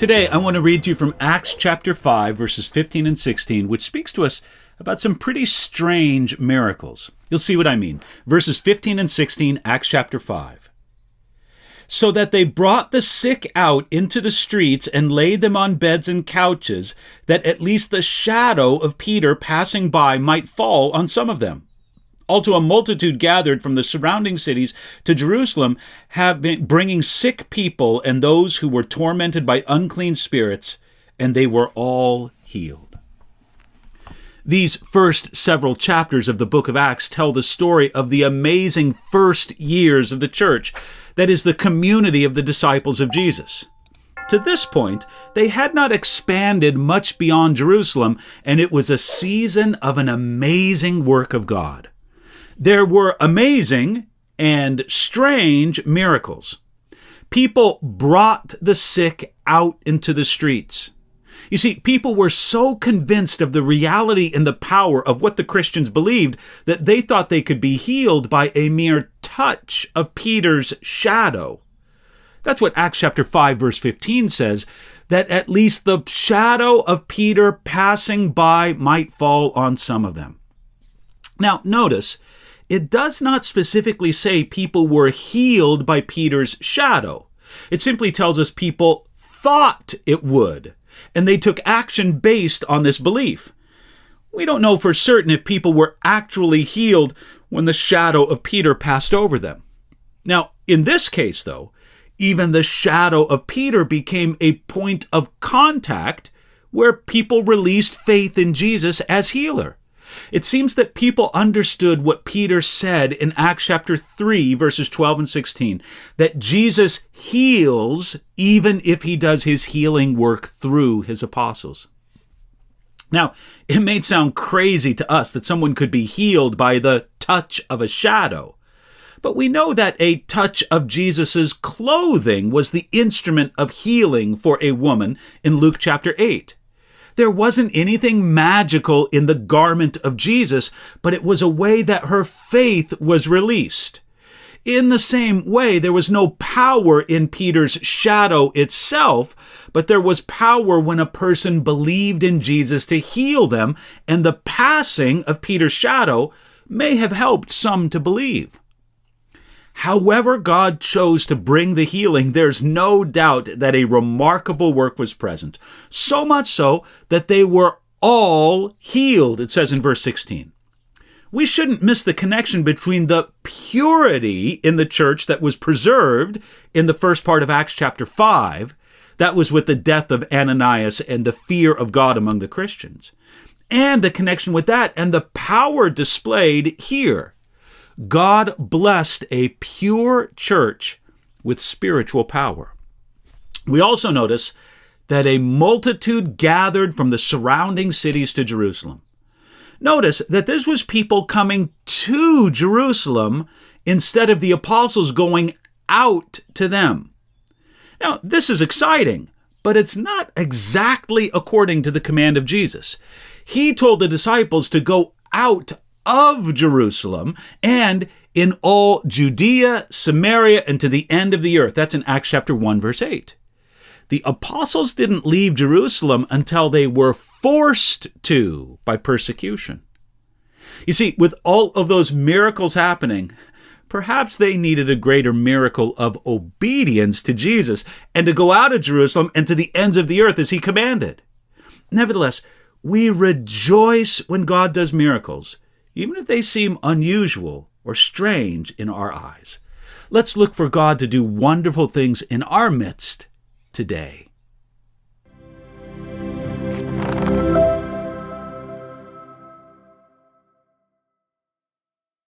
Today, I want to read to you from Acts chapter 5, verses 15 and 16, which speaks to us about some pretty strange miracles. You'll see what I mean. Verses 15 and 16, Acts chapter 5. So that they brought the sick out into the streets and laid them on beds and couches, that at least the shadow of Peter passing by might fall on some of them. Also a multitude gathered from the surrounding cities to Jerusalem, have been bringing sick people and those who were tormented by unclean spirits, and they were all healed. These first several chapters of the book of Acts tell the story of the amazing first years of the church, that is, the community of the disciples of Jesus. To this point, they had not expanded much beyond Jerusalem, and it was a season of an amazing work of God. There were amazing and strange miracles. People brought the sick out into the streets. You see, people were so convinced of the reality and the power of what the Christians believed that they thought they could be healed by a mere touch of Peter's shadow. That's what Acts chapter 5, verse 15 says, that at least the shadow of Peter passing by might fall on some of them. Now, notice, it does not specifically say people were healed by Peter's shadow. It simply tells us people thought it would, and they took action based on this belief. We don't know for certain if people were actually healed when the shadow of Peter passed over them. Now, in this case, though, even the shadow of Peter became a point of contact where people released faith in Jesus as healer. It seems that people understood what Peter said in Acts chapter 3, verses 12 and 16, that Jesus heals even if he does his healing work through his apostles. Now, it may sound crazy to us that someone could be healed by the touch of a shadow, but we know that a touch of Jesus's clothing was the instrument of healing for a woman in Luke chapter 8. There wasn't anything magical in the garment of Jesus, but it was a way that her faith was released. In the same way, there was no power in Peter's shadow itself, but there was power when a person believed in Jesus to heal them, and the passing of Peter's shadow may have helped some to believe. However God chose to bring the healing, there's no doubt that a remarkable work was present. So much so that they were all healed, it says in verse 16. We shouldn't miss the connection between the purity in the church that was preserved in the first part of Acts chapter 5, that was with the death of Ananias and the fear of God among the Christians, and the connection with that and the power displayed here. God blessed a pure church with spiritual power. We also notice that a multitude gathered from the surrounding cities to Jerusalem. Notice that this was people coming to Jerusalem instead of the apostles going out to them. Now, this is exciting, but it's not exactly according to the command of Jesus. He told the disciples to go out of Jerusalem and in all Judea, Samaria, and to the end of the earth. That's in Acts chapter 1, verse 8. The apostles didn't leave Jerusalem until they were forced to by persecution. You see, with all of those miracles happening, perhaps they needed a greater miracle of obedience to Jesus and to go out of Jerusalem and to the ends of the earth as he commanded. Nevertheless, we rejoice when God does miracles, even if they seem unusual or strange in our eyes. Let's look for God to do wonderful things in our midst today.